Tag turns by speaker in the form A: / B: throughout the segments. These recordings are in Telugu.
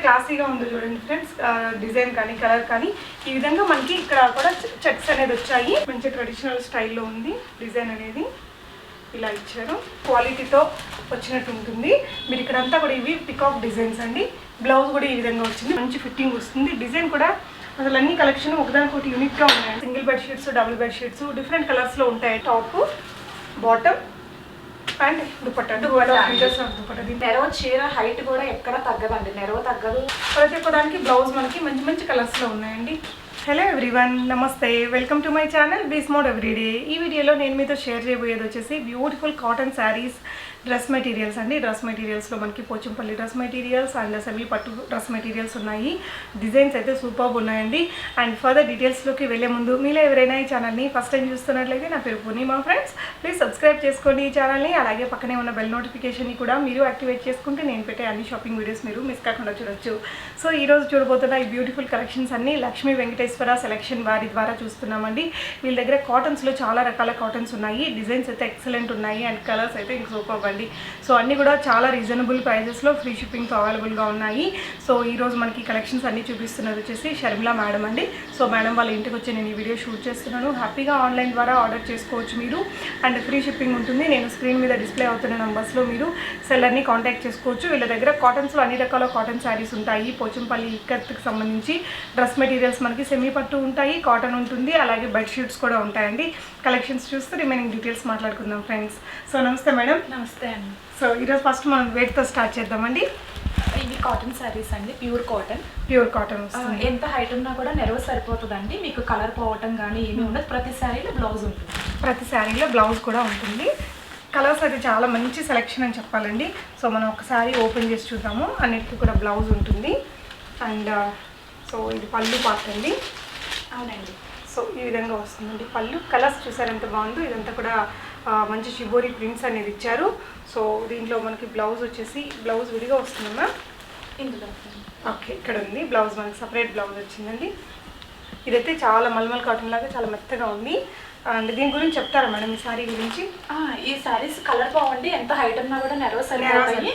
A: క్లాసీగా ఉందో చూడండి ఫ్రెండ్స్. డిజైన్ కానీ కలర్ కానీ ఈ విధంగా మనకి ఇక్కడ కూడా చెక్స్ అనేది వచ్చాయి. మంచి ట్రెడిషనల్ స్టైల్లో ఉంది డిజైన్ అనేది. ఇలా ఇచ్చారు, క్వాలిటీతో వచ్చినట్టు ఉంటుంది. మీరు ఇక్కడంతా కూడా ఇవి పికాక్ డిజైన్స్ అండి. బ్లౌజ్ కూడా ఈ విధంగా వచ్చింది, మంచి ఫిట్టింగ్ వస్తుంది. డిజైన్ కూడా అసలు అన్ని కలెక్షన్ ఒకదానికొకటి యూనిక్గా ఉన్నాయి. Single bed sheets, double bed sheets different కలర్స్లో ఉంటాయి. Top, bottom and dupatta.
B: నెరవ చీర హైట్ కూడా ఎక్కడ తగ్గదండి, నెరవ తగ్గదు.
A: ప్రతి ఒక్కదానికి బ్లౌజ్ మనకి మంచి మంచి కలర్స్లో ఉన్నాయండి. హలో ఎవ్రీవన్, నమస్తే, welcome to my channel bees mode everyday. ఈ వీడియోలో నేను మీతో షేర్ చేయబోయేది వచ్చేసి beautiful cotton saris dress materials అండి. డ్రెస్ మెటీరియల్స్లో మనకి Pochampalli dress materials and semi పట్టు డ్రెస్ మెటీరియల్స్ ఉన్నాయి. డిజైన్స్ అయితే సూపర్బ్ ఉన్నాయండి. అండ్ ఫర్దర్ డీటెయిల్స్లోకి వెళ్ళే ముందు మీలో ఎవరైనా ఈ ఛానల్ని ఫస్ట్ టైం చూస్తున్నట్లయితే నా పేరు పూర్ణిమ ఫ్రెండ్స్. ప్లీజ్ సబ్స్క్రైబ్ చేసుకోండి ఈ ఛానల్ని. అలాగే పక్కనే ఉన్న బెల్ నోటిఫికేషన్ని కూడా మీరు యాక్టివేట్ చేసుకుంటే నేను పెట్టే అన్ని షాపింగ్ వీడియోస్ మీరు మిస్ కాకుండా చూడొచ్చు. సో ఈరోజు చూడబోతున్న ఈ బ్యూటిఫుల్ కలెక్షన్స్ అన్ని లక్ష్మీ వెంకటేశ్వర సెలెక్షన్ వారి ద్వారా చూస్తున్నామండి. వీళ్ళ దగ్గర కాటన్స్లో చాలా రకాల కాటన్స్ ఉన్నాయి. డిజైన్స్ అయితే ఎక్సలెంట్ ఉన్నాయి అండ్ కలర్స్ అయితే ఇంక సూపర్ అండి. సో అన్నీ కూడా చాలా రీజనబుల్ ప్రైజెస్లో ఫ్రీ షిప్పింగ్తో అవైలబుల్గా ఉన్నాయి. సో ఈరోజు మనకి కలెక్షన్స్ అన్నీ చూపిస్తున్నది వచ్చేసి షర్మిల మేడం అండి. సో మేడం వాళ్ళ ఇంటికి వచ్చి నేను ఈ వీడియో షూట్ చేస్తున్నాను. హ్యాపీగా ఆన్లైన్ ద్వారా ఆర్డర్ చేసుకోవచ్చు మీరు. అండ్ ఫ్రీ షిప్పింగ్ ఉంటుంది. నేను స్క్రీన్ మీద డిస్ప్లే అవుతున్న నంబర్స్లో మీరు సెల్లర్ని కాంటాక్ట్ చేసుకోవచ్చు. వీళ్ళ దగ్గర కాటన్స్లో అన్ని రకాల కాటన్ శారీస్ ఉంటాయి. పోచంపల్లి ఇక్కత్కి సంబంధించి డ్రెస్ మెటీరియల్స్ మనకి సెమీ పట్టు ఉంటాయి, కాటన్ ఉంటుంది, అలాగే బెడ్షీట్స్ కూడా ఉంటాయండి. కలెక్షన్స్ చూస్తూ రిమైనింగ్ డీటెయిల్స్ మాట్లాడుకుందాం ఫ్రెండ్స్. సో నమస్తే మేడం.
B: నమస్తే అండి.
A: సో ఈరోజు ఫస్ట్ మనం వెయిట్తో స్టార్ట్ చేద్దామండి.
B: ఇవి కాటన్ శారీస్ అండి, ప్యూర్ కాటన్.
A: ప్యూర్ కాటన్ వస్తుంది.
B: ఎంత హైట్ ఉన్నా కూడా నెరవ సరిపోతుందండి. మీకు కలర్ పోవటం కానీ ఏమి ఉండదు. ప్రతి శారీలో బ్లౌజ్ ఉంటుంది.
A: ప్రతి శారీలో బ్లౌజ్ కూడా ఉంటుంది. కలర్స్ అయితే చాలా మంచి సెలెక్షన్ అని చెప్పాలండి. సో మనం ఒక శారీ ఓపెన్ చేసి చూద్దాము. అన్నిటికీ కూడా బ్లౌజ్ ఉంటుంది. అండ్ సో ఇది పళ్ళు పార్ట్ అండి.
B: అవునండి.
A: సో ఈ విధంగా వస్తుందండి పళ్ళు. కలర్స్ చూసారు ఎంత బాగుందో. ఇదంతా కూడా మంచి షిబోరి ప్రింట్స్ అనేది ఇచ్చారు. సో దీంట్లో మనకి బ్లౌజ్ వచ్చేసి బ్లౌజ్ విడిగా వస్తుందమ్మా.
B: ఇందులో
A: ఓకే, ఇక్కడ ఉంది బ్లౌజ్. మనకి సపరేట్ బ్లౌజ్ వచ్చిందండి. ఇదైతే చాలా మల్మల్ కాటన్ లాగా చాలా మెత్తగా ఉంది. అండ్ దీని గురించి చెప్తారా మేడం ఈ శారీ గురించి?
B: ఈ శారీస్ కలర్ బాగుండి ఎంత హైట్ ఉన్నా కూడా నెరవ సరిపోతుంది.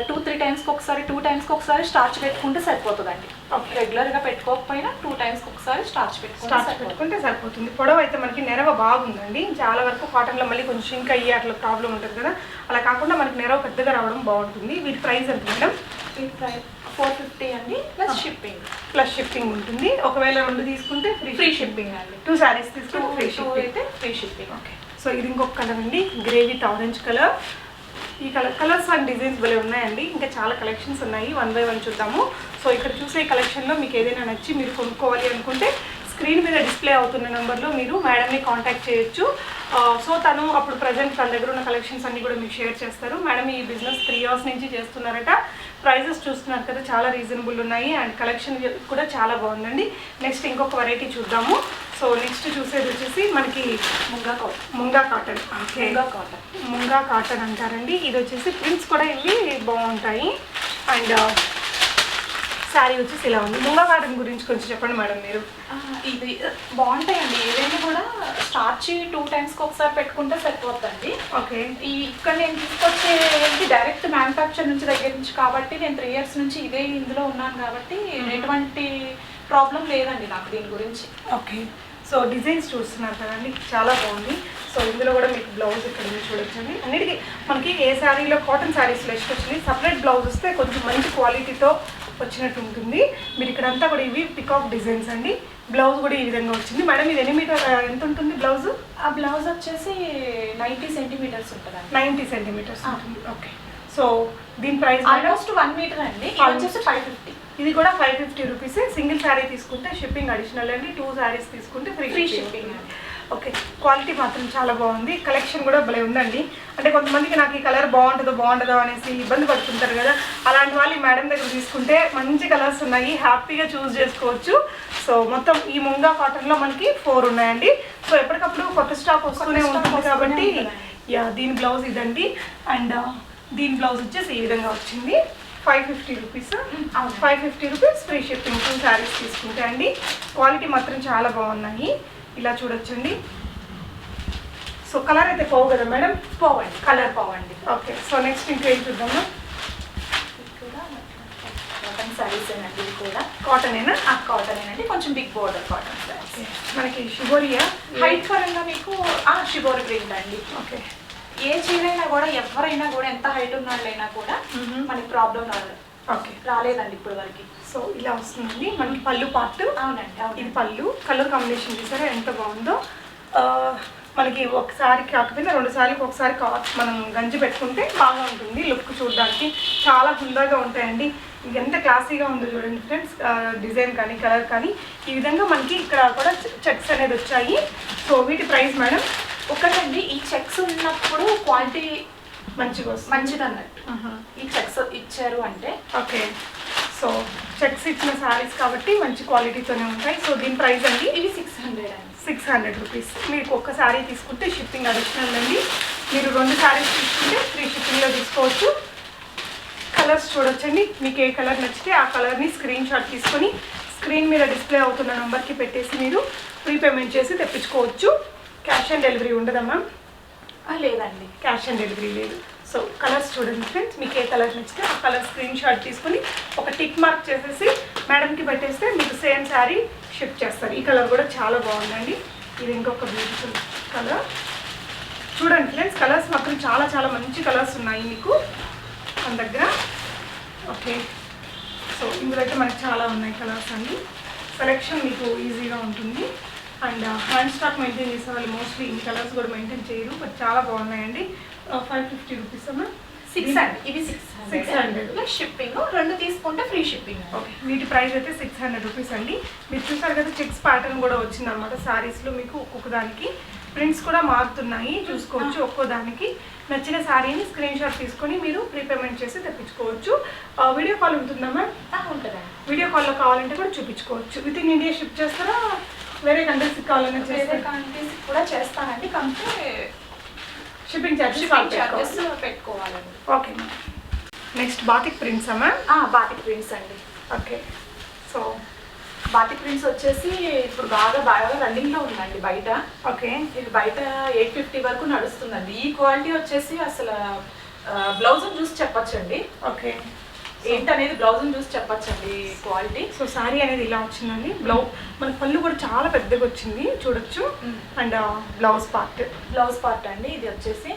B: 2-3 టైమ్స్కి ఒకసారి 2 టైమ్స్కి ఒకసారి స్టార్చ్ పెట్టుకుంటే సరిపోతుందండి. రెగ్యులర్గా పెట్టుకోకపోయినా 2 టైమ్స్కి ఒకసారి స్టార్చ్ పెట్టుకుంటే
A: సరిపోతుంది. పొడవు అయితే మనకి నెరవ బాగుందండి. చాలా వరకు కాటన్లో మళ్ళీ కొంచెం షింక్ అయ్యి అట్లా ప్రాబ్లం ఉంటుంది కదా, అలా కాకుండా మనకి నెరవ పెద్దగా రావడం బాగుంటుంది. వీటి ప్రైస్ ఎంత మేడం?
B: వీటి ప్రైస్ 450 అండి, ప్లస్ షిప్పింగ్
A: ఉంటుంది. ఒకవేళ 2 తీసుకుంటే
B: ఫ్రీ షిప్పింగ్ అండి.
A: 2 శారీస్ తీసుకుంటే
B: ఫ్రీ షిప్పింగ్.
A: ఓకే. సో ఇది ఇంకొక కలర్ అండి, గ్రే విత్ ఆరెంజ్ కలర్. ఈ కలర్స్ అండ్ డిజైన్స్ భలే ఉన్నాయండి. ఇంకా చాలా కలెక్షన్స్ ఉన్నాయి. 1 బై 1 చూద్దాము. సో ఇక్కడ చూసే కలెక్షన్లో మీకు ఏదైనా నచ్చి మీరు కొనుక్కోవాలి అనుకుంటే స్క్రీన్ మీద డిస్ప్లే అవుతున్న నెంబర్లో మీరు మేడంని కాంటాక్ట్ చేయొచ్చు. సో తను అప్పుడు ప్రజెంట్ తన దగ్గర ఉన్న కలెక్షన్స్ అన్నీ కూడా మీకు షేర్ చేస్తారు. మేడం ఈ బిజినెస్ 3 years నుంచి చేస్తున్నారట. ప్రైజెస్ చూస్తున్నారు కదా, చాలా రీజనబుల్ ఉన్నాయి అండ్ కలెక్షన్ కూడా చాలా బాగుందండి. నెక్స్ట్ ఇంకొక వెరైటీ చూద్దాము. సో నెక్స్ట్ చూసేది వచ్చేసి మనకి munga cotton. Okay, munga cotton అంటారండి. ఇది వచ్చేసి ప్రింట్స్ కూడా ఇవి బాగుంటాయి. అండ్ శారీ వచ్చేసి ఇలా ఉంది. ముంగా కాటన్ గురించి కొంచెం చెప్పండి మేడం మీరు.
B: ఇది బాగుంటాయండి. ఏదైనా కూడా స్టార్చ్ 2 టైమ్స్కి ఒకసారి పెట్టుకుంటే సరిపోతుందండి.
A: ఓకే.
B: ఇక్కడ నేను తీసుకొచ్చేది డైరెక్ట్ మ్యానుఫ్యాక్చర్ దగ్గర నుంచి కాబట్టి నేను 3 years నుంచి ఇందులో ఉన్నాను కాబట్టి ఎటువంటి ప్రాబ్లం లేదండి నాకు దీని గురించి.
A: ఓకే. సో డిజైన్స్ చూస్తున్నారు కదండి, చాలా బాగుంది. సో ఇందులో కూడా మీకు బ్లౌజ్ ఇక్కడ చూడొచ్చండి. అన్నిటికీ మనకి ఏ శారీలో కాటన్ శారీస్లో వచ్చింది సపరేట్ బ్లౌజ్ వస్తే కొంచెం మంచి క్వాలిటీతో వచ్చినట్టు ఉంటుంది. మీరు ఇక్కడంతా కూడా ఇవి పికాక్ డిజైన్స్ అండి. బ్లౌజ్ కూడా ఈ విధంగా వచ్చింది. మేడం ఇది ఎన్ని మీటర్ ఎంత ఉంటుంది బ్లౌజ్?
B: ఆ బ్లౌజ్ వచ్చేసి 90 centimeters ఉంటుంది.
A: 90 centimeters ఉంటుంది. ఓకే. సో దీని ప్రైస్
B: ఆల్మోస్ట్ 1 meter అండి. వచ్చేసి 550.
A: ఇది కూడా 550 రూపీస్. సింగిల్ శారీ తీసుకుంటే షిప్పింగ్ అడిషనల్ అండి. 2 శారీస్ తీసుకుంటే ఫ్రీ షిప్పింగ్ అండి. ఓకే. క్వాలిటీ మాత్రం చాలా బాగుంది. కలెక్షన్ కూడా భలే ఉందండి. అంటే కొంతమందికి నాకు ఈ కలర్ బాగుంటుందో అనేసి ఇబ్బంది పడుతుంటారు కదా, అలాంటి వాళ్ళు ఈ మేడం దగ్గర తీసుకుంటే మంచి కలర్స్ ఉన్నాయి, హ్యాపీగా చూస్ చేసుకోవచ్చు. సో మొత్తం ఈ ముంగా కాటన్లో మనకి 4 ఉన్నాయండి. సో ఎప్పటికప్పుడు కొత్త స్టాక్ వస్తూనే ఉంటుంది కాబట్టి దీని బ్లౌజ్ ఇదండి. అండ్ దీని బ్లౌజ్ వచ్చేసి ఈ విధంగా వచ్చింది. 550 rupees. 550 rupees free shipping 2 saris తీసుకుంటే అండి. క్వాలిటీ మాత్రం చాలా బాగున్నాయి. ఇలా చూడొచ్చండి. సో కలర్ అయితే పోవు కదా మేడం?
B: పోవండి, కలర్ పోవండి.
A: ఓకే. సో నెక్స్ట్ ఇంకేం చూద్దాము.
B: శారీస్ ఏనండి ఇవి కూడా.
A: కాటనేనా?
B: కాటన్ ఏనండి, కొంచెం బిగ్ బోర్డర్ కాటన్ శారీస్.
A: మనకి షిబోరియా
B: హైట్ పరంగా మీకు షిబోరి ప్రింట్ అండి.
A: ఓకే.
B: ఏ చీరైనా కూడా ఎవరైనా కూడా ఎంత హైట్ ఉన్న వాళ్ళైనా కూడా మనకి ప్రాబ్లం రాలేదు.
A: ఓకే,
B: రాలేదండి ఇప్పుడు వరకు.
A: సో ఇలా వస్తుందండి మనకి పళ్ళు పార్ట్.
B: అవునండి, అవును.
A: ఇది పళ్ళు. కలర్ కాంబినేషన్ చూసారా ఎంత బాగుందో. మనకి ఒకసారి కాకపోయినా 2 సార్లకి ఒకసారి మనం గంజి పెట్టుకుంటే బాగా ఉంటుంది. లుక్ చూడడానికి చాలా హుందాగా ఉంటాయండి. ఎంత క్లాసీగా ఉందో చూడండి ఫ్రెండ్స్. డిజైన్ కానీ కలర్ కానీ ఈ విధంగా మనకి ఇక్కడ కూడా చెక్స్ అనేది వచ్చాయి. సో వీటి ప్రైస్ మేడం?
B: ఒకటండి, ఈ చెక్స్ ఉన్నప్పుడు క్వాలిటీ
A: మంచిగా వస్తుంది,
B: మంచిది అన్నట్టు. ఈ చెక్స్ ఇచ్చారు అంటే.
A: ఓకే, సో చెక్స్ ఇచ్చిన శారీస్ కాబట్టి మంచి క్వాలిటీతోనే ఉంటాయి. సో దీని ప్రైస్ అండి
B: ఇవి 600 అండి.
A: 600 రూపీస్. మీకు ఒక్క శారీ తీసుకుంటే షిప్పింగ్ అడిషనల్ అండి. మీరు 2 శారీస్ తీసుకుంటే ఫ్రీ షిప్పింగ్లో తీసుకోవచ్చు. కలర్స్ చూడొచ్చండి. మీకు ఏ కలర్ నచ్చితే ఆ కలర్ని స్క్రీన్ షాట్ తీసుకొని స్క్రీన్ మీద డిస్ప్లే అవుతున్న నెంబర్కి పెట్టేసి మీరు ప్రీపేమెంట్ చేసి తెప్పించుకోవచ్చు. క్యాష్ ఆన్ డెలివరీ ఉండదా మ్యామ్?
B: లేదండి,
A: క్యాష్ ఆన్ డెలివరీ లేదు. సో కలర్స్ చూడండి ఫ్రెండ్స్. మీకు ఏ కలర్ నచ్చితే ఆ కలర్ స్క్రీన్ షాట్ తీసుకొని ఒక టిక్ మార్క్ చేసేసి మేడంకి పెట్టేస్తే మీకు సేమ్ శారీ షిప్ చేస్తారు. ఈ కలర్ కూడా చాలా బాగుందండి. ఇది ఇంకొక బ్యూటిఫుల్ కలర్. చూడండి ఫ్రెండ్స్, కలర్స్ మాత్రం చాలా చాలా మంచి కలర్స్ ఉన్నాయి మీకు మన దగ్గర. ఓకే, సో ఇందులో అయితే మనకి చాలా ఉన్నాయి కలర్స్ అండి. సెలెక్షన్ మీకు ఈజీగా ఉంటుంది. అండ్ హ్యాండ్ స్టాక్ మెయింటైన్ చేసే వాళ్ళు మోస్ట్లీ ఈ కలర్స్ కూడా మెయింటైన్ చేయరు, బట్ చాలా బాగున్నాయండి. 550 రూపీస్ అమ్మా.
B: 600. ఇవి 600
A: ప్లస్
B: షిప్పింగ్. 2 తీసుకుంటే ఫ్రీ షిప్పింగ్.
A: ఓకే, వీటి ప్రైస్ అయితే 600 రూపీస్ అండి. మీరు చూసారు కదా చెక్స్ ప్యాటర్న్ కూడా వచ్చింది అనమాట శారీస్లో. మీకు ఒక్కొక్క దానికి ప్రింట్స్ కూడా మారుతున్నాయి, చూసుకోవచ్చు. ఒక్కో దానికి నచ్చిన శారీని స్క్రీన్ షాట్ తీసుకొని మీరు ప్రీపేమెంట్ చేసి తెప్పించుకోవచ్చు. వీడియో కాల్ ఉంటుందా మ్యామ్?
B: ఉంటుందండి.
A: వీడియో కాల్లో కావాలంటే కూడా చూపించుకోవచ్చు. విత్ ఇన్ ఇండియా షిప్ చేస్తారా? వేరే కంట్రీస్కి కావాలన్నా
B: వేరే కంట్రీస్ కూడా చేస్తానండి, కంటే
A: షిప్పింగ్
B: చార్జెస్ పెట్టుకోవాలండి.
A: Okay ma'am. Next batik prints అమ్మా?
B: బాటిక్ ప్రింట్స్ అండి.
A: ఓకే, సో
B: బాటిక్ ప్రింట్స్ వచ్చేసి ఇప్పుడు బాగా రన్నింగ్లో ఉందండి బయట.
A: ఓకే,
B: ఇది బయట 850 వరకు నడుస్తుందండి. ఈ క్వాలిటీ వచ్చేసి అసలు బ్లౌజ్ చూసి చెప్పచ్చండి.
A: ఓకే,
B: ఏంటనేది బ్లౌజ్ చూసి చెప్పచ్చండి క్వాలిటీ.
A: సో శారీ అనేది ఇలా వచ్చిందండి. మన పళ్ళు కూడా చాలా పెద్దగా వచ్చింది చూడొచ్చు. అండ్ బ్లౌజ్ పార్ట్
B: అండి ఇది వచ్చేసి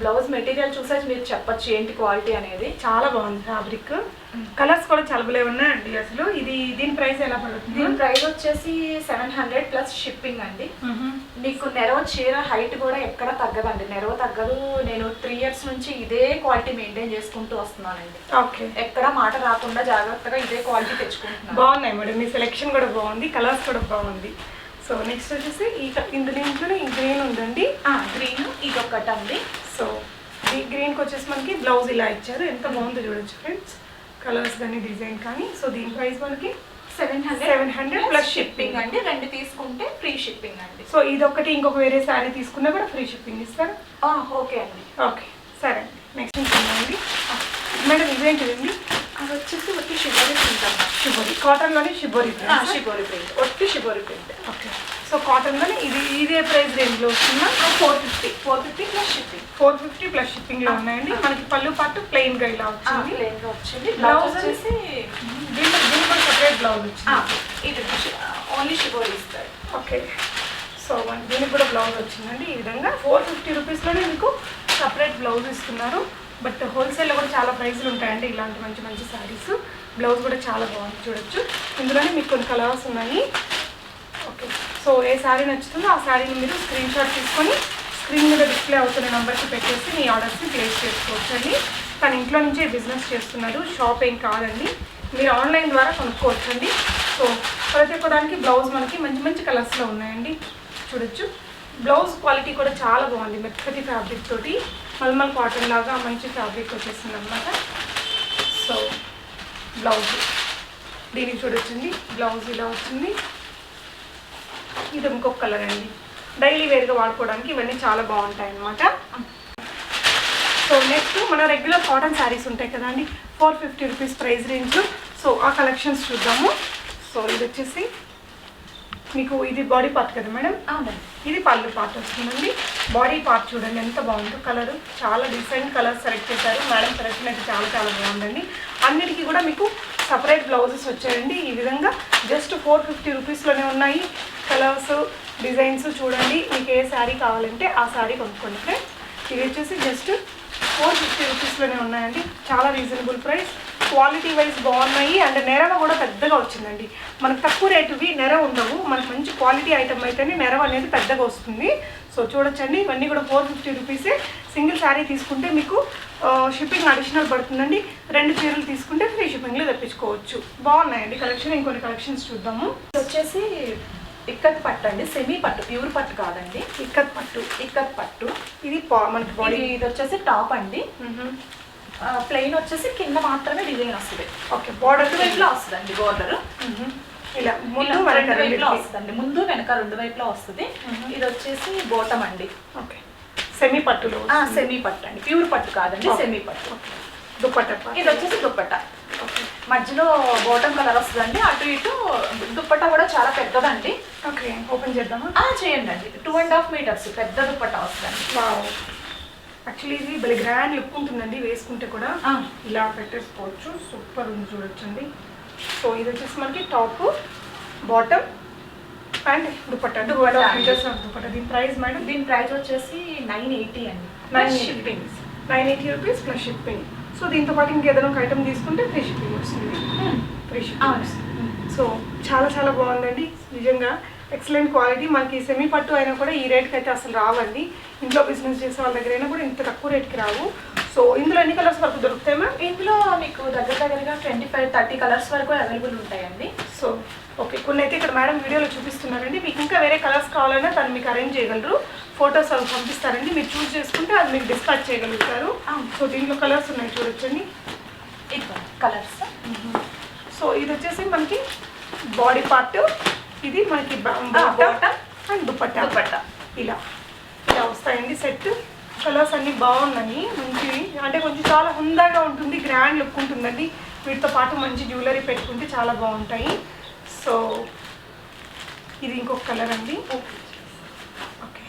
B: బ్లౌజ్ మెటీరియల్ చూసేసి మీరు చెప్పచ్చు ఏంటి క్వాలిటీ అనేది.
A: చాలా బాగుంది ఫ్యాబ్రిక్. కలర్స్ కూడా చాలా భలే ఉన్నాయండి అసలు. దీని ప్రైస్ ఎలా పడుతుంది?
B: దీని ప్రైస్ వచ్చేసి 700 ప్లస్ షిప్పింగ్ అండి. మీకు నెరవ చీర హైట్ కూడా ఎక్కడ తగ్గదండి, నెరవ తగ్గదు. నేను 3 ఇయర్స్ నుంచి ఇదే క్వాలిటీ మెయింటైన్ చేసుకుంటూ వస్తున్నానండి.
A: ఓకే,
B: ఎక్కడ మాట రాకుండా జాగ్రత్తగా ఇదే క్వాలిటీ తెచ్చుకుంటున్నాను.
A: బాగున్నాయి మేడం, మీ సెలెక్షన్ కూడా బాగుంది, కలర్స్ కూడా బాగుంది. సో నెక్స్ట్ వచ్చేసి ఇందులో ఈ గ్రీన్ ఉందండి.
B: గ్రీన్ ఇది ఒకటి అండి.
A: సో ఈ గ్రీన్కి వచ్చేసి మనకి బ్లౌజ్ ఇలా ఇచ్చారు. ఎంత బాగుందో చూడొచ్చు ఫ్రెండ్స్, కలర్స్ కానీ డిజైన్ కానీ. సో దీని ప్రైస్ మనకి 700 ప్లస్ షిప్పింగ్
B: అండి. 2 తీసుకుంటే ఫ్రీ షిప్పింగ్ అండి.
A: సో ఇదొకటి ఇంకొక వేరే శారీ తీసుకున్నా కూడా ఫ్రీ షిప్పింగ్ ఇస్తారు.
B: ఓకే అండి.
A: ఓకే, సరే అండి. నెక్స్ట్ ఇంకేంటండి మేడం? ఇవేంటిదండి?
B: అది వచ్చేసి ఒట్టి షిబోరి ప్రింట్ అన్నమాట.
A: షిబోరి కాటన్లోనే షిబోరి ప్రింట్.
B: షిబోరి ప్రింట్, ఒట్టి షిబోరి ప్రింట్.
A: ఓకే, సో కాటన్లోనే ఇదే ప్రైస్ రేంజ్లో వస్తుందా?
B: 450 ప్లస్ షిప్పింగ్.
A: 450 ప్లస్ షిప్పింగ్లో ఉన్నాయండి. మనకి పళ్ళు పాటు ప్లెయిన్గా ఇలా వచ్చింది.
B: ప్లెయిన్గా వచ్చింది.
A: బ్లౌజ్
B: బ్లౌజ్ వచ్చేసి
A: దీనికి కూడా సపరేట్ బ్లౌజ్ వచ్చింది.
B: ఇది ఓన్లీ షిబోరి ఇస్తారు.
A: ఓకే, సో దీనికి కూడా బ్లౌజ్ వచ్చిందండి. ఈ విధంగా 450 రూపీస్లోనే మీకు సపరేట్ బ్లౌజ్ ఇస్తున్నారు. బట్ హోల్సేల్లో కూడా చాలా ప్రైస్లు ఉంటాయండి ఇలాంటి మంచి మంచి శారీస్. బ్లౌజ్ కూడా చాలా బాగుంది చూడొచ్చు. ఇందులోనే మీకు కొన్ని కలర్స్ ఉన్నాయి. ఓకే, సో ఏ శారీ నచ్చుతుందో ఆ శారీని మీరు స్క్రీన్ షాట్ తీసుకొని స్క్రీన్ మీద డిస్ప్లే అవుతున్న నెంబర్కి పెట్టేసి మీ ఆర్డర్స్ని ప్లేస్ చేసుకోవచ్చు అండి. తను ఇంట్లో నుంచే బిజినెస్ చేస్తున్నారు, షాప్ ఏం కాదండి. మీరు ఆన్లైన్ ద్వారా కొనుక్కోవచ్చండి. సో ప్రతి ఒక్కదానికి బ్లౌజ్ మనకి మంచి మంచి కలర్స్లో ఉన్నాయండి చూడొచ్చు. బ్లౌజ్ క్వాలిటీ కూడా చాలా బాగుంది, మెత్తటి ఫ్యాబ్రిక్ తోటి మల్మల్ కాటన్ లాగా మంచి ఫ్యాబ్రిక్ వచ్చేసింది అనమాట. సో బ్లౌజ్ దీనికి చూడొచ్చండి, బ్లౌజ్ ఇలా వచ్చింది. ఇది ఇంకొక కలర్ అండి. డైలీ వేర్గా వాడుకోవడానికి ఇవన్నీ చాలా బాగుంటాయి అన్నమాట. సో నెక్స్ట్ మన రెగ్యులర్ కాటన్ శారీస్ ఉంటాయి కదండి, 450 రూపీస్ ప్రైస్ రేంజ్లో. సో ఆ కలెక్షన్స్ చూద్దాము. సో ఇది వచ్చేసి మీకు ఇది బాడీ పార్ట్ కదా మేడం?
B: అవునండి.
A: ఇది పళ్ళు పార్ట్ వస్తుందండి. బాడీ పార్ట్ చూడండి ఎంత బాగుందో, కలర్ చాలా డిఫరెంట్ కలర్ సెలెక్ట్ చేశారు మేడం. సెలెక్షన్ అయితే చాలా చాలా బాగుందండి. అన్నిటికీ కూడా మీకు సపరేట్ బ్లౌజెస్ వచ్చాయండి. ఈ విధంగా జస్ట్ 450 రూపీస్లోనే ఉన్నాయి. కలర్స్ డిజైన్స్ చూడండి, మీకు ఏ శారీ కావాలంటే ఆ శారీ కొనుక్కోండి ఫ్రెండ్స్. ఇది వచ్చేసి జస్ట్ 450 రూపీస్లోనే ఉన్నాయండి. చాలా రీజనబుల్ ప్రైస్, క్వాలిటీ వైజ్ బాగున్నాయి. అండ్ నెరవ కూడా పెద్దగా వచ్చిందండి. మనకు తక్కువ రేటువి నెర ఉండవు, మనకు మంచి క్వాలిటీ ఐటమ్ అయితేనే నెరవ అనేది పెద్దగా వస్తుంది. సో చూడొచ్చండి, ఇవన్నీ కూడా 450 రూపీసే. సింగిల్ శారీ తీసుకుంటే మీకు షిప్పింగ్ అడిషనల్ పడుతుందండి. 2 చీరలు తీసుకుంటే ఫ్రీ షిప్పింగ్లో తెప్పించుకోవచ్చు. బాగున్నాయండి కలెక్షన్. ఇంకొన్ని కలెక్షన్స్ చూద్దాము.
B: ఇది వచ్చేసి ఇక్కత్ పట్టు అండి, సెమీ పట్టు, ప్యూర్ పట్టు కాదండి.
A: ఇక్కత్ పట్టు.
B: ఇక్కత్ పట్టు
A: ఇది మనకి బాడీ.
B: ఇది వచ్చేసి టాప్ అండి. ప్లెయిన్ వచ్చేసి కింద మాత్రమే డిజైన్ వస్తుంది.
A: ఓకే, బార్డర్
B: వైపులో వస్తుందండి. బోర్డర్
A: ఇలా ముందు
B: రెండు వైపులో వస్తుందండి, ముందు వెనక 2 వైపులో వస్తుంది. ఇది వచ్చేసి బోటం అండి.
A: ఓకే, సెమీ పట్టులో.
B: సెమీ పట్టు అండి, ప్యూర్ పట్టు కాదండి, సెమీ పట్టు.
A: దుపట్టా.
B: ఇది వచ్చేసి దుప్పట్టా. మధ్యలో బోటం కలర్ వస్తుందండి, అటు ఇటు. దుప్పట్టా కూడా చాలా పెద్దదండి.
A: ఓకే, ఓపెన్ చేద్దామా?
B: చేయండి అండి. 2.5 మీటర్స్ పెద్ద దుప్పట్టా వస్తుందండి.
A: యాక్చువల్లీ ఇది భలే గ్రాండ్ లుక్ ఉంటుందండి, వేసుకుంటే కూడా ఇలా పెట్టేసుకోవచ్చు. సూపర్ ఉంది, చూడొచ్చండి. సో ఇది వచ్చేసి మనకి top, bottom and dupatta. 2.5 metres dupatta. దీని ప్రైస్ మేడం?
B: దీని ప్రైస్ వచ్చేసి 980 అండి.
A: 980 రూపీస్ ప్లస్ షిప్పింగ్. సో దీంతో పాటు ఇంకేదైనా ఒక ఐటమ్ తీసుకుంటే ఫ్రీ షిప్పింగ్ వస్తుంది. Free shipping. సో చాలా చాలా బాగుందండి నిజంగా. Excellent quality. మనకి సెమీ పట్టు అయినా కూడా ఈ రేట్కి అయితే అసలు రావండి. ఇంట్లో బిజినెస్ చేసే వాళ్ళ దగ్గర అయినా కూడా ఇంత తక్కువ రేట్కి రావు. సో ఇందులో ఎన్ని కలర్స్ వరకు దొరుకుతాయి మ్యామ్?
B: ఇందులో మీకు దగ్గరగా 25-30 కలర్స్ వరకు అవైలబుల్ ఉంటాయండి.
A: సో ఓకే, కొన్ని అయితే ఇక్కడ మేడం వీడియోలో చూపిస్తున్నారండి. మీకు ఇంకా వేరే కలర్స్ కావాలన్నా తను మీకు అరేంజ్ చేయగలరు. ఫొటోస్ అవి పంపిస్తారండి, మీరు చూస్ చేసుకుంటే అది మీకు డిస్పాచ్ చేయగలుగుతారు. సో దీంట్లో కలర్స్ ఉన్నాయి, చూడొచ్చండి.
B: కలర్స్.
A: సో ఇది వచ్చేసి మనకి బాడీ పార్ట్, ఇది మనకి బాటమ్ అండ్ దుపట్టా. ఇలా ఇలా వస్తాయండి సెట్. కలర్స్ అన్నీ బాగున్నాయి, మంచివి. అంటే కొంచెం చాలా హుందాగా ఉంటుంది, గ్రాండ్ లుక్ ఉంటుందండి. వీటితో పాటు మంచి జ్యువెలరీ పెట్టుకుంటే చాలా బాగుంటాయి. సో ఇది ఇంకొక కలర్ అండి. ఓకే,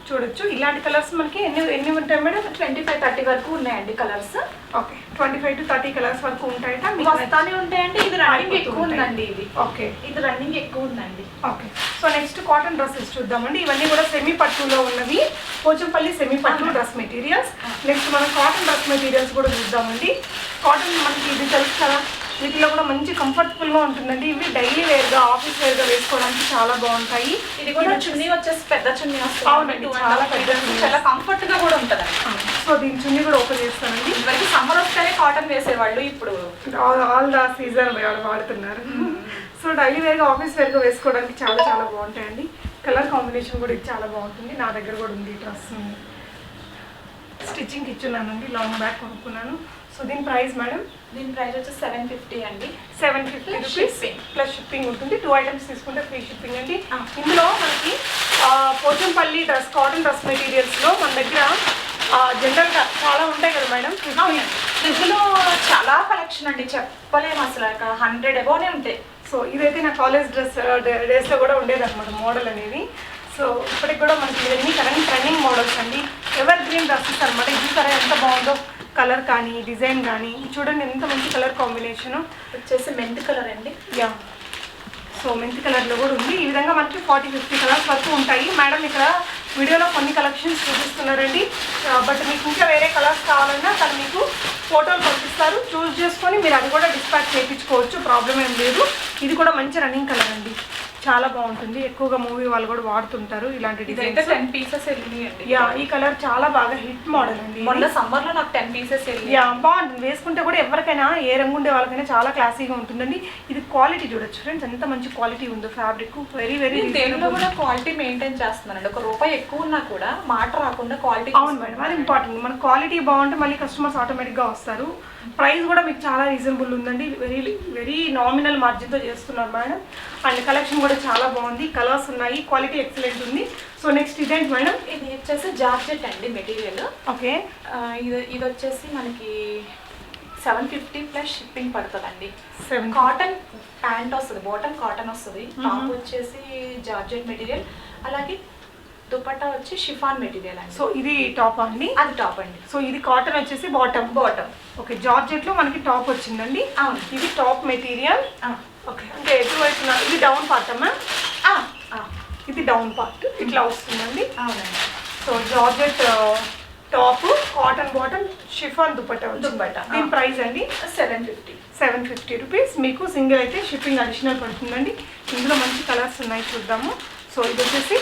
A: చూడొచ్చు. ఇలాంటి కలర్స్ మనకి ఎన్ని ఉంటాయి మేడం?
B: 25-30 వరకు ఉన్నాయండి కలర్స్.
A: ఓకే, 25 to 30 కలర్స్ వరకు ఉంటాయట.
B: వస్తానే ఉంటాయండి. ఇది రన్నింగ్ ఎక్కువ ఉందండి. ఇది
A: ఓకే,
B: ఇది రన్నింగ్ ఎక్కువ ఉందండి.
A: Okay. So next cotton dresses చూద్దామండి. ఇవన్నీ కూడా సెమీ పట్టులో ఉన్నవి, పోచంపల్లి సెమీ పట్టు డ్రెస్ మెటీరియల్స్. నెక్స్ట్ మనం కాటన్ డ్రెస్ మెటీరియల్స్ కూడా చూద్దామండి. కాటన్ మనకి ఇది తెలుసు కదా, వీటిలో కూడా మంచి కంఫర్టబుల్గా ఉంటుందండి. ఇవి డైలీ వేర్గా, ఆఫీస్ వేర్గా వేసుకోవడానికి చాలా బాగుంటాయి.
B: ఇది కూడా చున్నీ వచ్చేసి పెద్ద చున్నీ వస్తుంది.
A: అవునండి, చాలా పెద్ద,
B: చాలా కంఫర్ట్గా కూడా ఉంటుంది.
A: సో దీని చున్నీ కూడా ఓపెన్ చేస్తానండి.
B: ఇవరికి సమ్మర్ వస్తేనే కాటన్ వేసేవాళ్ళు, ఇప్పుడు
A: ఆల్ ద సీజన్ వాడుతున్నారు. సో డైలీ వేర్గా, ఆఫీస్ వేర్గా వేసుకోవడానికి చాలా చాలా బాగుంటాయండి. కలర్ కాంబినేషన్ కూడా ఇది చాలా బాగుంటుంది. నా దగ్గర కూడా ఉంది డ్రెస్, స్టిచ్చింగ్ ఇచ్చున్నానండి, లాంగ్ బ్యాక్ కొనుక్కున్నాను. సో దీని ప్రైస్ మేడం?
B: దీని ప్రైస్ వచ్చి 750 అండి.
A: 750 రూపీస్ ప్లస్ షిప్పింగ్ ఉంటుంది. 2 ఐటమ్స్ తీసుకుంటే ఫ్రీ షిప్పింగ్ అండి. ఇందులో మనకి పోచంపల్లి డ్రెస్, కాటన్ డ్రెస్ మెటీరియల్స్లో మన దగ్గర జనరల్గా చాలా ఉంటాయి కదా మేడం.
B: ఇందులో చాలా కలెక్షన్ అండి, చెప్పలేము అసలు. 100 అబోనే ఉంటాయి.
A: సో ఇదైతే నా కాలేజ్ డేస్లో కూడా ఉండేదన్నమాట మోడల్ అనేది. సో ఇప్పటికి కూడా మనకి ఇవన్నీ కరెంట్ ట్రెండింగ్ మోడల్స్ అండి. ఎవర్ గ్రీన్ డ్రెస్సెస్ అనమాట. ఇది సరే ఎంత బాగుందో, కలర్ కానీ డిజైన్ కానీ చూడండి, ఎంత మంచి కలర్ కాంబినేషను.
B: వచ్చేసి మెంత్ కలర్ అండి.
A: యా, సో మెంత్ కలర్లో కూడా ఉంది. ఈ విధంగా మనకి 40-50 కలర్స్ వరకు ఉంటాయి. మేడం ఇక్కడ వీడియోలో కొన్ని కలెక్షన్స్ చూపిస్తున్నారండి. బట్ మీకు ఇంకా వేరే కలర్స్ కావాలన్నా తను మీకు ఫోటోలు పంపిస్తారు, చూస్ చేసుకొని మీరు అది కూడా డిస్పాచ్ చేయించుకోవచ్చు, ప్రాబ్లం ఏం లేదు. ఇది కూడా మంచి రన్నింగ్ కలర్ అండి, చాలా బాగుంటుంది. ఎక్కువగా మూవీ వాళ్ళు కూడా వాడుతుంటారు ఇలాంటి డిజైన్స్.
B: 10 పీసెస్ వెళ్ళినాయండి.
A: యా, ఈ కలర్ చాలా బాగా హిట్ మోడల్ అండి.
B: మొన్న సమ్మర్లో నాకు 10 పీసెస్ వెళ్ళి.
A: యా, బాగుంటుంది. వేసుకుంటే కూడా ఎవరికైనా, ఏ రంగు ఉండే వాళ్ళకైనా చాలా క్లాసీగా ఉంటుందండి. ఇది క్వాలిటీ చూడొచ్చు ఫ్రెండ్స్, ఎంత మంచి క్వాలిటీ ఉందో. ఫ్యాబ్రిక్ వెరీ వెరీ
B: దేనిలో కూడా క్వాలిటీ మెయింటైన్ చేస్తున్నానండి. ₹1 ఎక్కువ ఉన్నా కూడా మాట రాకుండా క్వాలిటీ.
A: అవును మేడం, అది ఇంపార్టెంట్. మన క్వాలిటీ బాగుంటే మళ్ళీ కస్టమర్స్ ఆటోమేటిక్గా వస్తారు. ప్రైస్ కూడా మీకు చాలా రీజనబుల్ ఉందండి. వెరీ వెరీ నామినల్ మార్జిన్తో చేస్తున్నారు మేడం. అండ్ కలెక్షన్ కూడా చాలా బాగుంది, కలర్స్ ఉన్నాయి, క్వాలిటీ ఎక్సలెంట్ ఉంది. సో నెక్స్ట్ ఇదేంటి మేడం?
B: ఇది వచ్చేసి జార్జెట్ అండి మెటీరియల్.
A: ఓకే,
B: ఇది వచ్చేసి మనకి 750 ప్లస్ షిప్పింగ్ పడుతుందండి.
A: 7
B: కాటన్ ప్యాంట్ వస్తుంది, బాటమ్ కాటన్ వస్తుంది, టాప్ వచ్చేసి జార్జెట్ మెటీరియల్. అలాగే దుపట్టా వచ్చి షిఫాన్ మెటీరియల్ అండి.
A: సో ఇది టాప్ అండి,
B: అది టాప్ అండి.
A: సో ఇది కాటన్ వచ్చేసి బాటమ్. ఓకే, జార్జెట్ లో మనకి టాప్ వచ్చిందండి.
B: అవును,
A: ఇది టాప్ మెటీరియల్. ఓకే, అంటే ఎటువైపున ఇది డౌన్ పార్ట్ అమ్మా, ఇది డౌన్ పార్ట్ ఇట్లా వస్తుందండి.
B: అవునండి.
A: So georgette top, cotton bottom, chiffon dupatta. దీని ప్రైస్ అండి 750 రూపీస్. మీకు సింగిల్ అయితే షిప్పింగ్ అడిషనల్ పడుతుందండి. ఇందులో మంచి కలర్స్ ఉన్నాయి, చూద్దాము. సో ఇది వచ్చేసి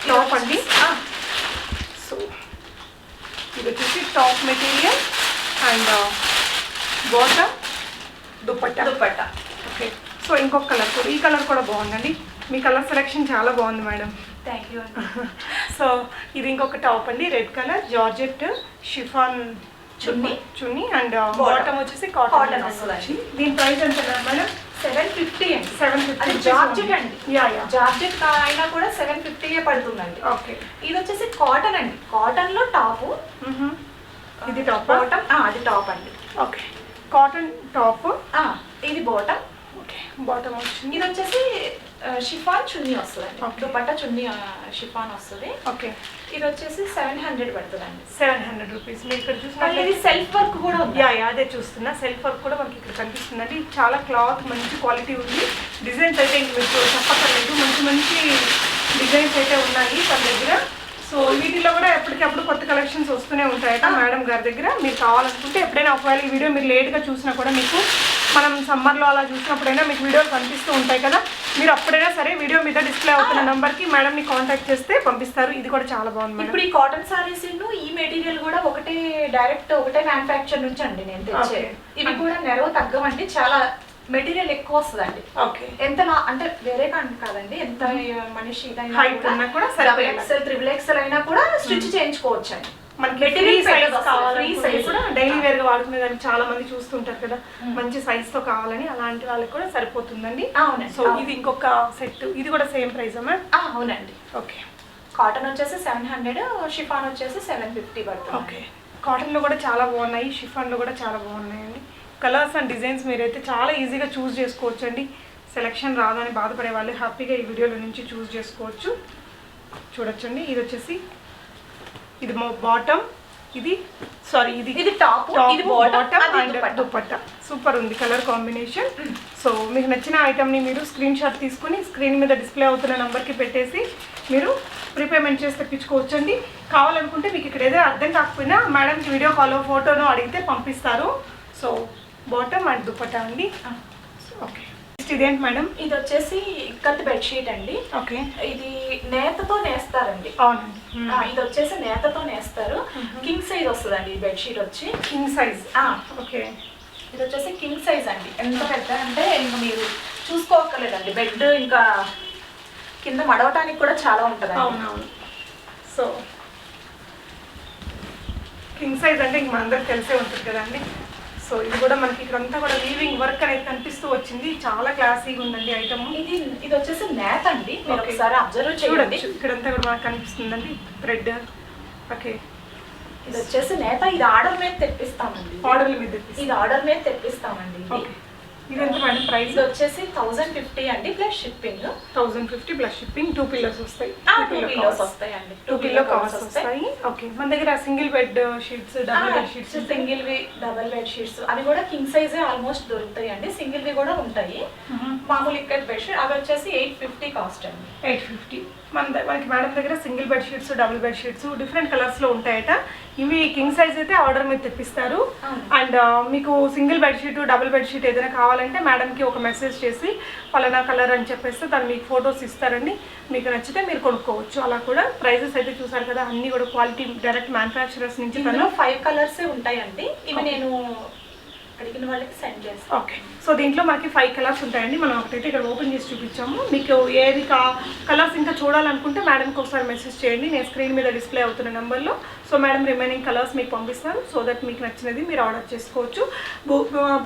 A: టాప్ అండి. సో ఇది వచ్చేసి top material and bottom dupatta. Okay, so ఇంకొక కలర్ కూడా, ఈ కలర్ కూడా బాగుందండి. మీ కలర్ సెలెక్షన్ చాలా బాగుంది మేడం.
B: థ్యాంక్ యూ అండి.
A: సో ఇది ఇంకొక టాప్ అండి, red colour georgette chiffon chunni and bottom వచ్చేసి కాటన్ వస్తుంది. దీని ప్రైస్ ఎంత మేడం?
B: 750 అండి.
A: 750
B: జార్జెట్ అండి. జార్జెట్ అయినా కూడా 750 పడుతుందండి.
A: ఓకే,
B: ఇది వచ్చేసి కాటన్ అండి. కాటన్ లో టాప్,
A: ఇది టాప్
B: బాటమ్. అది టాప్ అండి.
A: ఓకే, కాటన్ టాప్,
B: ఇది బాటమ్.
A: ఓకే, బాటమ్ వచ్చింది.
B: ఇది వచ్చేసి షిఫాన్ చున్నీ వస్తుందండి.
A: Okay.
B: దుపట్టా చున్నీ షిఫాన్ వస్తుంది.
A: ఓకే,
B: ఇది వచ్చేసి 700 పడుతుందండి.
A: 700 రూపీస్. మీరు ఇక్కడ
B: మళ్ళీ ఇది
A: చూసిన
B: సెల్ఫ్ వర్క్ కూడా ఉంది.
A: అదే చూస్తున్నా, సెల్ఫ్ వర్క్ కూడా మనకి ఇక్కడ కనిపిస్తుందండి. చాలా క్లాత్ మంచి క్వాలిటీ ఉంది. డిజైన్స్ అయితే ఇంక మీకు చెప్పక్కర్లేదు, మంచి మంచి డిజైన్స్ అయితే ఉన్నాయి తన దగ్గర. సో వీటిలో కూడా ఎప్పటికప్పుడు కొత్త కలెక్షన్స్ వస్తూనే ఉంటాయట మేడం గారి దగ్గర. మీరు కావాలనుకుంటే ఎప్పుడైనా ఒకవేళ ఈ వీడియో మీరు లేట్గా చూసినా కూడా మీకు మనం సమ్మర్లో అలా చూసినప్పుడైనా మీకు వీడియోలు కనిపిస్తూ ఉంటాయి కదా, మీరు అప్పుడైనా సరే వీడియో మీద డిస్ప్లే అవుతున్న నెంబర్కి మేడంని కాంటాక్ట్ చేస్తే పంపిస్తారు. ఇది కూడా చాలా బాగుంది.
B: ఇప్పుడు ఈ కాటన్ సారీస్ ఈ మెటీరియల్ కూడా ఒకటే మ్యానుఫ్యాక్చర్ నుంచి అండి నేను తెచ్చే. ఇవి కూడా నెరవ తగ్గమండి, చాలా మెటీరియల్ ఎక్కువ వస్తుందండి.
A: ఓకే,
B: ఎంత అంటే వేరే కాదండి, ఎంత మనిషి
A: హైట్ ఉన్నా కూడా
B: ఎక్సెల్ 3XL అయినా కూడా స్టిచ్ చేయించుకోవచ్చు అండి.
A: మనకి
B: మెటీరియల్
A: సైజ్ కావాలి, కూడా డైలీ వేర్ గా వాడుకునే దానికి చాలా మంది చూస్తుంటారు కదా, మంచి సైజ్ తో కావాలని, అలాంటి వాళ్ళకి కూడా సరిపోతుందండి. సో ఇది ఇంకొక సెట్, ఇది కూడా సేమ్ ప్రైస్ అమ్మా?
B: అవునండి.
A: ఓకే,
B: కాటన్ వచ్చేసి 700, షిఫాన్ వచ్చేసి 750 పడుతుంది.
A: ఓకే, కాటన్ లో కూడా చాలా బాగున్నాయి, షిఫాన్ లో కూడా చాలా బాగున్నాయండి. కలర్స్ అండ్ డిజైన్స్ మీరైతే చాలా ఈజీగా చూస్ చేసుకోవచ్చు అండి. సెలెక్షన్ రాదని బాధపడే వాళ్ళు హ్యాపీగా ఈ వీడియోలో నుంచి చూస్ చేసుకోవచ్చు. చూడొచ్చండి, ఇది వచ్చేసి ఇది బాటమ్, ఇది టాప్, ఇది బాటమ్ అండ్ దుపట్టా. సూపర్ ఉంది కలర్ కాంబినేషన్. సో మీకు నచ్చిన ఐటమ్ని మీరు స్క్రీన్ షాట్ తీసుకుని స్క్రీన్ మీద డిస్ప్లే అవుతున్న నెంబర్కి పెట్టేసి మీరు ప్రీపేమెంట్ చేసి తెప్పించుకోవచ్చు అండి. కావాలనుకుంటే మీకు ఇక్కడ ఏదో అర్థం కాకపోయినా మేడంకి వీడియో కాల్ ఫోటోను అడిగితే పంపిస్తారు. సో బాటమ్ అండ్ దుపట్టా అండి. ఓకే, ఇదేంటి మేడం?
B: ఇది వచ్చేసి ఇక్కత్ బెడ్షీట్ అండి.
A: ఓకే,
B: ఇది నేతతో నేస్తారండి.
A: అవునండి,
B: ఇది వచ్చేసి నేతతో నేస్తారు. కింగ్ సైజ్ వస్తుందండి ఈ బెడ్షీట్ వచ్చి.
A: King size. ఓకే,
B: ఇది వచ్చేసి కింగ్ సైజ్ అండి. ఎంత పెద్ద అంటే ఇంకా మీరు చూసుకోక్కర్లేదండి. బెడ్ ఇంకా కింద మడవటానికి కూడా చాలా ఉంటుంది.
A: అవునవును. సో కింగ్ సైజ్ అంటే ఇంక మనందరికి తెలిసే ఉంటుంది కదండి. సో ఇది కూడా మనకి ఇక్కడంతా కూడా వీవింగ్ వర్క్ అనేది కనిపిస్తూ వచ్చింది. చాలా క్లాసీగా ఉందండి ఐటమ్.
B: ఇది వచ్చేసి నేత అండి. మీరు ఒకసారి అబ్జర్వ్ చేయండి,
A: ఇక్కడంతా కూడా మనకు కనిపిస్తుందండి థ్రెడ్. ఓకే,
B: ఇది వచ్చేసి నేత. ఇది ఆర్డర్ మీద తెప్పిస్తామండి. ఇది ఆర్డర్ మీద తెప్పిస్తామండి.
A: ఇది ఎంత మేడం ప్రైస్?
B: ఇది వచ్చేసి 1050 అండి plus shipping.
A: 1050 plus shipping. 2 pillows వస్తాయి.
B: 2 పిల్లోస్ వస్తాయండి.
A: 2 పిల్లో కవర్స్ వస్తాయి. ఓకే, మన దగ్గర single bed sheets, double bed sheets,
B: single వి డబుల్ బెడ్ షీట్స్ అవి కూడా కింగ్ సైజ్ ఆల్మోస్ట్ దొరుకుతాయి అండి. సింగిల్ వి కూడా ఉంటాయి. మామూలు ఇక్కడ బెడ్ షీట్ అవి వచ్చేసి 850 కాస్ట్ అండి.
A: 850. మనకి మేడం దగ్గర single bed sheets, double bed sheets different కలర్స్లో ఉంటాయట. ఇవి కింగ్ సైజ్ అయితే ఆర్డర్ మీద తెప్పిస్తారు. అండ్ మీకు single bed sheet, double bed sheet ఏదైనా కావాలంటే మేడంకి ఒక మెసేజ్ చేసి పలానా కలర్ అని చెప్పేస్తే తను మీకు ఫొటోస్ ఇస్తారండి. మీకు నచ్చితే మీరు కొనుక్కోవచ్చు. అలా కూడా ప్రైజెస్ అయితే చూసారు కదా, అన్ని కూడా క్వాలిటీ డైరెక్ట్ మ్యానుఫ్యాక్చరర్స్ నుంచి.
B: 5 కలర్సే ఉంటాయండి. ఇవి నేను అడిగిన వాళ్ళకి సెండ్ చేస్తాను.
A: ఓకే, సో దీంట్లో మనకి 5 కలర్స్ ఉంటాయండి. మనం ఒకటైతే ఇక్కడ ఓపెన్ చేసి చూపించాము. మీకు ఏది కలర్స్ ఇంకా చూడాలనుకుంటే మేడంకి ఒకసారి మెసేజ్ చేయండి. నేను స్క్రీన్ మీద డిస్ప్లే అవుతున్న నెంబర్లో. సో మేడం రిమైనింగ్ కలర్స్ మీకు పంపిస్తాను, సో దట్ మీకు నచ్చినది మీరు ఆర్డర్ చేసుకోవచ్చు.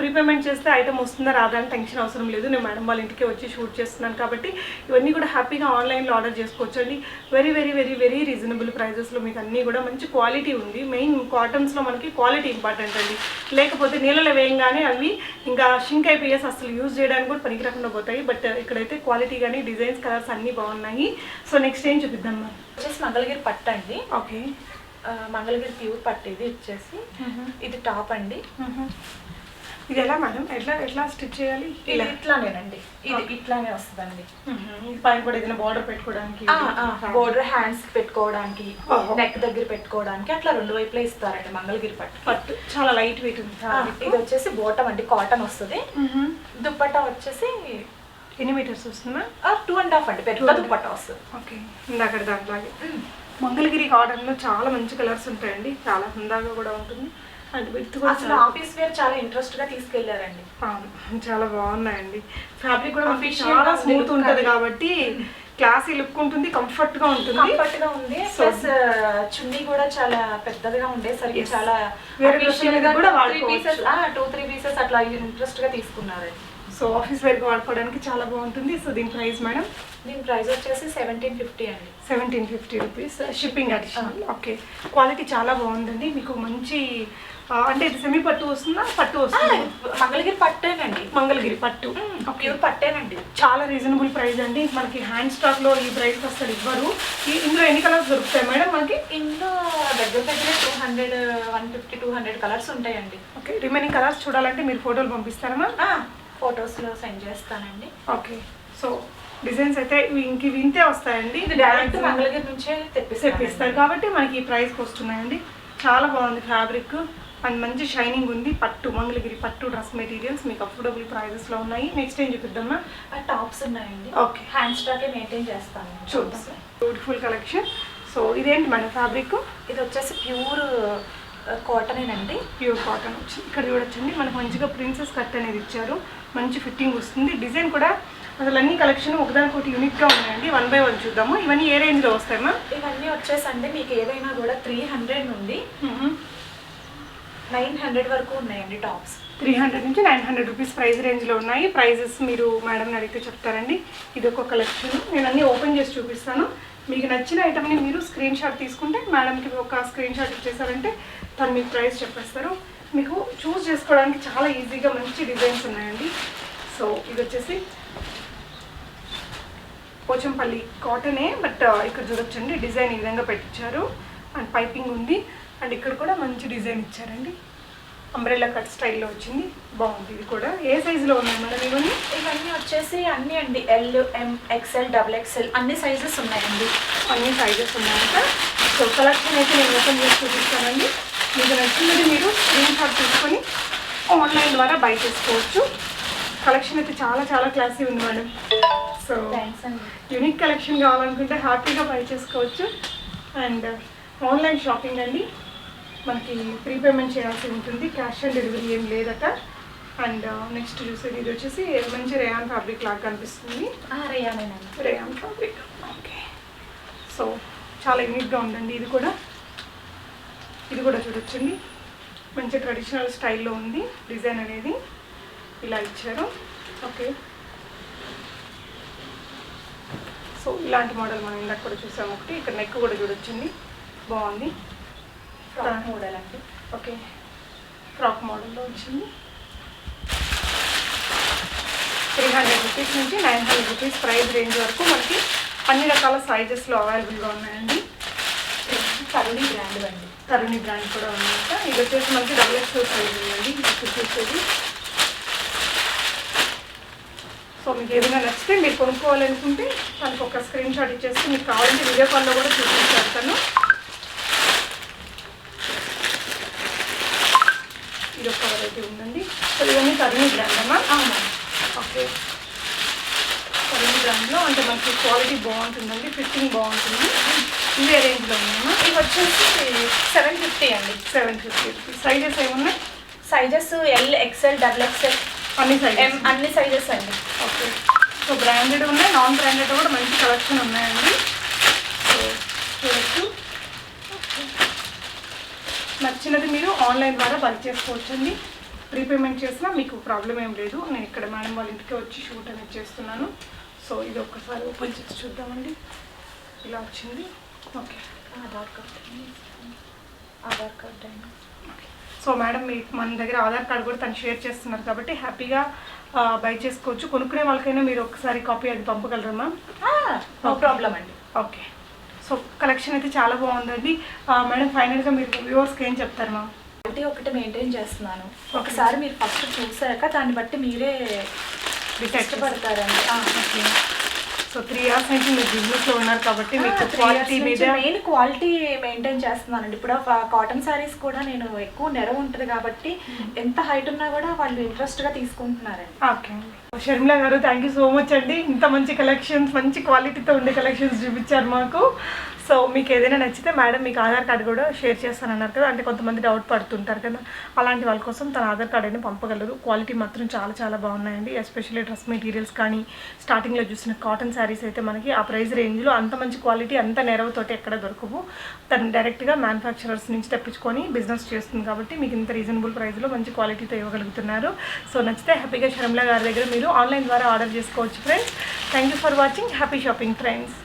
A: ప్రీపేమెంట్ చేస్తే ఐటమ్ వస్తుందా రాదా అని టెన్షన్ అవసరం లేదు. నేను మేడం వాళ్ళ ఇంటికి వచ్చి షూట్ చేస్తున్నాను కాబట్టి ఇవన్నీ కూడా హ్యాపీగా ఆన్లైన్లో ఆర్డర్ చేసుకోవచ్చు అండి. Very very very very reasonable ప్రైజెస్లో మీకు అన్నీ కూడా మంచి క్వాలిటీ ఉంది. మెయిన్ కాటన్స్లో మనకి క్వాలిటీ ఇంపార్టెంట్ అండి, లేకపోతే నీళ్ళలో వేయంగానే అవి ఇంకా షింక్ అయిపోయేసి అసలు యూజ్ చేయడానికి కూడా పనికి రాకుండా పోతాయి. బట్ ఇక్కడైతే క్వాలిటీ కానీ డిజైన్స్ కలర్స్ అన్నీ బాగున్నాయి. సో నెక్స్ట్ ఏం చూపిద్దాం మ్యామ్?
B: వచ్చేసి మంగళగిరి పట్టు అండి.
A: ఓకే,
B: మంగళగిరి ప్యూర్ పట్టు ఇది వచ్చేసి. ఇది టాప్ అండి.
A: ఇది ఎలా మేడం, ఎట్లా స్టిచ్ చేయాలి?
B: ఇది ఇట్లానేనండి, ఇది ఇట్లానే వస్తుందండి.
A: పైన కూడా ఏదైనా బార్డర్ పెట్టుకోవడానికి,
B: బోర్డర్ హ్యాండ్స్ పెట్టుకోవడానికి, నెక్ దగ్గర పెట్టుకోవడానికి అట్లా రెండు వైపులా ఇస్తారండి మంగళగిరి పట్టు.
A: చాలా లైట్ వెయిట్ ఉంది.
B: ఇది వచ్చేసి బోటం అండి, కాటన్ వస్తుంది. దుప్పట్టా వచ్చేసి
A: ఎన్ని మీటర్స్ వస్తుందా?
B: 2.5 అండి, పెద్ద దుప్పట్టా వస్తుంది.
A: ఓకే, ఇందాక దాంట్లాగే మంగళగిరి కాటన్లో చాలా మంచి కలర్స్ ఉంటాయండి, చాలా హుందాగా కూడా ఉంటుంది. అండ్ విత్ కూడా
B: అసలు ఆఫీస్ వేర్ చాలా ఇంట్రెస్ట్ గా తీసుకెళ్లారండి.
A: చాలా బాగున్నాయండి. ఫ్యాబ్రిక్ కూడా చాలా స్మూత్ ఉంటుంది కాబట్టి క్లాసీ లుక్ ఉంటుంది, కంఫర్ట్ గా ఉంటుంది.
B: కంఫర్ట్ గా ఉంది, ప్లస్ చున్నీ కూడా చాలా పెద్దదిగా ఉండేసరికి చాలా 2-3 పీసెస్ అట్లా ఇంట్రెస్ట్ గా తీసుకున్నారండి.
A: సో ఆఫీస్ వేర్కి వాడుకోవడానికి చాలా బాగుంటుంది. సో దీని ప్రైస్ మేడం?
B: దీని ప్రైస్ వచ్చేసి 1750 అండి.
A: 1750 rupees shipping additional. Okay, quality చాలా బాగుందండి. మీకు మంచి అంటే ఇది సెమీ పట్టు వస్తుందా, పట్టు వస్తుందా?
B: మంగళగిరి పట్టేనండి,
A: మంగళగిరి పట్టు.
B: ప్యూర్ పట్టేనండి.
A: చాలా రీజనబుల్ ప్రైస్ అండి. మనకి హ్యాండ్ స్టాక్ లో ఈ ప్రైస్ అసలు ఇవ్వరు. ఇందులో ఎన్ని కలర్స్ దొరుకుతాయి మేడం మనకి?
B: ఇందులో దగ్గర 150-200 కలర్స్ ఉంటాయండి.
A: ఓకే, రిమైనింగ్ కలర్స్ చూడాలంటే మీరు ఫోటోలు పంపిస్తారమ్మా?
B: ఫొటోస్లో సెండ్ చేస్తానండి.
A: ఓకే, సో డిజైన్స్ అయితే ఇంక ఇంతే వస్తాయండి.
B: ఇది డైరెక్ట్ మంగళగిరి నుంచే
A: తెప్పిస్తారు కాబట్టి మనకి ఈ ప్రైస్కి వస్తున్నాయండి. చాలా బాగుంది ఫ్యాబ్రిక్ అండ్ మంచి షైనింగ్ ఉంది. పట్టు, మంగళగిరి పట్టు డ్రెస్ మెటీరియల్స్ మీకు అఫోర్డబుల్ ప్రైజెస్లో ఉన్నాయి. నెక్స్ట్ ఏం చూపిద్దామా?
B: టాప్స్ ఉన్నాయండి.
A: ఓకే,
B: హ్యాండ్ స్టాకే మెయింటైన్ చేస్తాను,
A: చూద్దాం. Beautiful collection. సో ఇదేంటి మేడం ఫ్యాబ్రిక్?
B: ఇది వచ్చేసి ప్యూర్ కాటనేనండి.
A: ప్యూర్ కాటన్ వచ్చి ఇక్కడ చూడొచ్చండి, మనకు మంచిగా ప్రిన్సెస్ కట్ అనేది ఇచ్చారు. మంచి ఫిట్టింగ్ వస్తుంది. డిజైన్ కూడా అసలు అన్ని కలెక్షన్ ఒకదానికొకటి యూనిక్గా ఉన్నాయండి. 1 by 1 చూద్దాము. ఇవన్నీ ఏ రేంజ్లో వస్తాయమ్మా?
B: ఇవన్నీ వచ్చేసండి మీకు ఏదైనా కూడా 300 నుండి 900 వరకు ఉన్నాయండి టాప్స్.
A: 300 నుంచి 900 రూపీస్ ప్రైస్ రేంజ్లో ఉన్నాయి. ప్రైజెస్ మీరు మేడంని అడిగితే చెప్తారండి. ఇది ఒక కలెక్షన్, నేను అన్నీ ఓపెన్ చేసి చూపిస్తాను. మీకు నచ్చిన ఐటమ్ని మీరు స్క్రీన్ షాట్ తీసుకుంటే మేడంకి ఒక స్క్రీన్ షాట్ ఇచ్చేసారంటే తను మీకు ప్రైస్ చెప్పేస్తారు. మీకు చూస్ చేసుకోవడానికి చాలా ఈజీగా మంచి డిజైన్స్ ఉన్నాయండి. సో ఇది వచ్చేసి పోచంపల్లి కాటనే, బట్ ఇక్కడ చూడొచ్చండి డిజైన్ ఈ విధంగా పెట్టించారు అండ్ పైపింగ్ ఉంది. అండ్ ఇక్కడ కూడా మంచి డిజైన్ ఇచ్చారండి, అంబ్రెల్లా కట్ స్టైల్లో వచ్చింది, బాగుంది. ఇది కూడా ఏ సైజులో ఉన్నాయి మేడం ఇవన్నీ?
B: ఇవన్నీ వచ్చేసి అన్నీ అండి, L, M, XL, XXL అన్ని సైజెస్ ఉన్నాయండి.
A: అన్ని సైజెస్ ఉన్నాయంట. సో కలెక్షన్ అయితే నేను ఓపెన్ చేసి చూపిస్తానండి. మీకు నచ్చినది మీరు స్క్రీన్ షాట్ తీసుకొని ఆన్లైన్ ద్వారా బై చేసుకోవచ్చు. కలెక్షన్ అయితే చాలా చాలా క్లాసీ ఉంది మేడం. సో యూనిక్ కలెక్షన్ కావాలనుకుంటే హ్యాపీగా బై చేసుకోవచ్చు. అండ్ ఆన్లైన్ షాపింగ్ అండి, మనకి ప్రీపేమెంట్ చేయాల్సి ఉంటుంది, క్యాష్ ఆన్ డెలివరీ ఏం లేదట. అండ్ నెక్స్ట్ చూసేది ఇది వచ్చేసి మంచి రేయాన్ ఫ్యాబ్రిక్ లాగా కనిపిస్తుంది. Rayon fabric. ఓకే, సో చాలా యూనిక్గా ఉందండి. ఇది కూడా చూడొచ్చండి, మంచి ట్రెడిషనల్ స్టైల్లో ఉంది. డిజైన్ అనేది ఇలా ఇచ్చారు. ఓకే, సో ఇలాంటి మోడల్ మనం ఇందాక కూడా చూసాము ఒకటి. ఇక్కడ నెక్ కూడా చూడొచ్చండి, బాగుంది.
B: ఫ్రాక్ మోడల్ అండి.
A: ఓకే, ఫ్రాక్ మోడల్లో వచ్చింది. 300 రూపీస్ నుంచి 900 రూపీస్ ప్రైస్ రేంజ్ వరకు మనకి అన్ని రకాల సైజెస్లో అవైలబుల్గా ఉన్నాయండి.
B: తరుణి బ్రాండ్ అండి,
A: తరుణి బ్రాండ్ కూడా ఉందట. ఇది వచ్చేసి మనకి XXL సైజ్ ఉందండి. ఇప్పుడు చూసేది. సో మీకు ఏదైనా నచ్చితే మీరు కొనుక్కోవాలనుకుంటే దానికి ఒక స్క్రీన్ షాట్ ఇచ్చేస్తే మీకు కావాలంటే వీడియో కాల్లో కూడా చూపించేస్తాను. ఇది ఒక వెరైటీ ఉందండి. సో ఇవన్నీ తరుణి బ్రాండ్ అమ్మా? ఓకే, తరుణి బ్రాండ్లో అంటే మనకి క్వాలిటీ బాగుంటుందండి, ఫిట్టింగ్ బాగుంటుంది. ఇవే రేంజ్లో ఉన్నాయమ్మా?
B: ఇవి వచ్చేసి 750 అండి.
A: 750 రూపీస్. సైజెస్ ఏమున్నాయి?
B: సైజెస్ L, XL, XXL
A: అన్ని సైజెస్,
B: అన్ని సైజెస్ అండి.
A: ఓకే, సో బ్రాండెడ్ ఉన్నాయి, నాన్ బ్రాండెడ్ కూడా మంచి కలెక్షన్ ఉన్నాయండి. సో చూడొచ్చు. నచ్చినది మీరు ఆన్లైన్ ద్వారా బై చేసుకోవచ్చండి. ప్రీపేమెంట్ చేసినా మీకు ప్రాబ్లం ఏం లేదు. నేను ఇక్కడ మేడం వాళ్ళ ఇంటికి వచ్చి షూట్ అనేది చేస్తున్నాను. సో ఇది ఒక్కసారి ఓపెన్ చేసి చూద్దామండి. ఇలా వచ్చింది. ఓకే,
B: ఆధార్ కార్డ్ అండి.
A: సో మేడం మీకు మన దగ్గర ఆధార్ కార్డ్ కూడా తను షేర్ చేస్తున్నారు కాబట్టి హ్యాపీగా బై చేసుకోవచ్చు. కొనుక్కునే వాళ్ళకైనా మీరు ఒకసారి కాపీ అది పంపగలరా మ్యామ్?
B: నో ప్రాబ్లం అండి.
A: ఓకే, సో కలెక్షన్ అయితే చాలా బాగుందండి. మేడం ఫైనల్గా మీరు వ్యూవర్స్కి ఏం చెప్తారు మ్యామ్?
B: అంటే ఒకటి మెయింటైన్ చేస్తున్నాను. ఒకసారి మీరు ఫస్ట్ చూసాక దాన్ని బట్టి మీరే ఇష్టపడతారండి.
A: ఓకే, సో 3 years నుంచి మీరు బిజినెస్లో ఉన్నారు కాబట్టి మీకు క్వాలిటీ మీద
B: మెయిన్ క్వాలిటీ మెయింటైన్ చేస్తున్నానండి. ఇప్పుడు కాటన్ శారీస్ కూడా నేను ఎక్కువ నెరవ ఉంటుంది కాబట్టి ఎంత హైట్ ఉన్నా కూడా వాళ్ళు ఇంట్రెస్ట్గా తీసుకుంటున్నారండి.
A: ఓకే అండి. షర్మిల గారు థ్యాంక్ యూ సో మచ్ అండి. ఇంత మంచి కలెక్షన్స్, మంచి క్వాలిటీతో ఉండే కలెక్షన్స్ చూపించారు మాకు. సో మీకు ఏదైనా నచ్చితే మేడం మీకు ఆధార్ కార్డు కూడా షేర్ చేస్తానన్నారు కదా, అంటే కొంతమంది డౌట్ పడుతుంటారు కదా, అలాంటి వాళ్ళ కోసం తన ఆధార్ కార్డు అయినా పంపగలరు. క్వాలిటీ మాత్రం చాలా చాలా బాగున్నాయండి. ఎస్పెషల్లీ డ్రెస్ మెటీరియల్స్ కానీ స్టార్టింగ్లో చూసిన కాటన్ శారీస్ అయితే మనకి ఆ ప్రైస్ రేంజ్లో అంత మంచి క్వాలిటీ, అంత నెరవుతోటి ఎక్కడ దొరకవు. తను డైరెక్ట్గా మ్యానుఫ్యాక్చరర్స్ నుంచి తెప్పించుకొని బిజినెస్ చేస్తుంది కాబట్టి మీకు ఇంత రీజనబుల్ ప్రైస్లో మంచి క్వాలిటీతో ఇవ్వగలుగుతున్నారు. సో నచ్చితే హ్యాపీగా షర్మిల గారి దగ్గర మీరు ఆన్లైన్ ద్వారా ఆర్డర్ చేసుకోవచ్చు friends. Thank you for watching. Happy shopping friends.